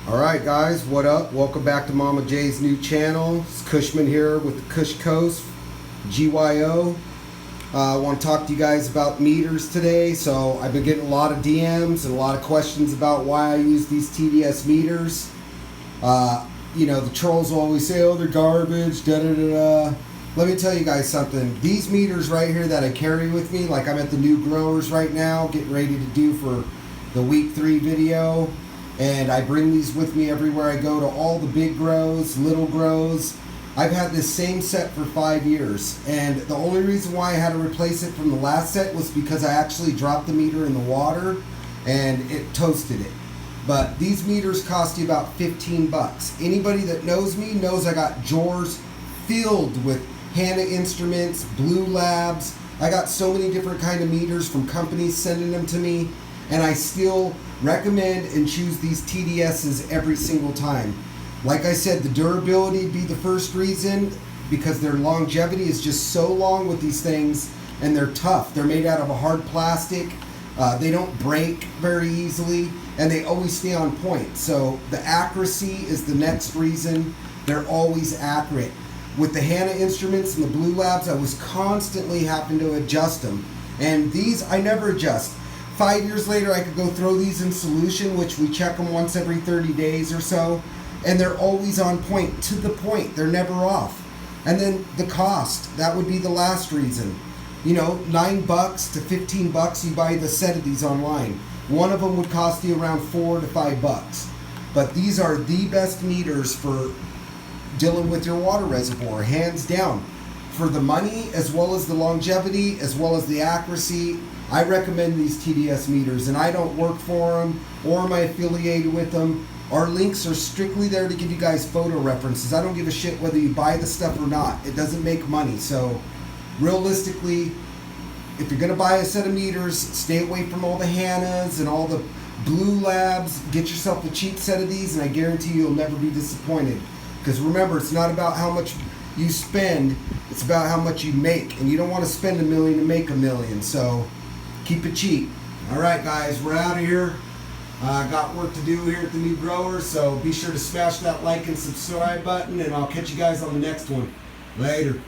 Alright guys, what up? Welcome back to Mama J's new channel. It's Kushman here with the Kush Coast, GYO. I want to talk to you guys about meters today. So I've been getting a lot of DMs and a lot of questions about why I use these TDS meters. You know, the trolls will always say, oh, they're garbage, da-da-da-da. Let me tell you guys something. These meters right here that I carry with me, like I'm at the new growers right now, getting ready to do for the week 3 video. And I bring these with me everywhere I go, to all the big grows, little grows. I've had this same set for 5 years. And the only reason why I had to replace it from the last set was because I actually dropped the meter in the water and it toasted it. But these meters cost you about 15 bucks. Anybody that knows me knows I got drawers filled with Hanna Instruments, Blue Labs. I got so many different kind of meters from companies sending them to me. And I still recommend and choose these TDSs every single time. Like I said, the durability would be the first reason, because their longevity is just so long with these things, and they're tough. They're made out of a hard plastic. They don't break very easily, and they always stay on point. So the accuracy is the next reason. They're always accurate. With the Hanna Instruments and the Blue Labs, I was constantly having to adjust them. And these, I never adjust. 5 years later, I could go throw these in solution, which we check them once every 30 days or so, and they're always on point, to the point. They're never off. And then the cost, that would be the last reason. You know, 9 bucks to 15 bucks, you buy the set of these online. One of them would cost you around 4 to 5 bucks. But these are the best meters for dealing with your water reservoir, hands down. For the money, as well as the longevity, as well as the accuracy, I recommend these TDS meters, and I don't work for them or am I affiliated with them. Our links are strictly there to give you guys photo references. I don't give a shit whether you buy the stuff or not. It doesn't make money. So realistically, if you're going to buy a set of meters, stay away from all the Hannas and all the Blue Labs. Get yourself a cheap set of these, and I guarantee you'll never be disappointed. Because remember, it's not about how much you spend, it's about how much you make. And you don't want to spend $1 million to make $1 million. So keep it cheap. Alright guys, we're out of here. Got work to do here at the new grower, so be sure to smash that like and subscribe button, and I'll catch you guys on the next one. Later.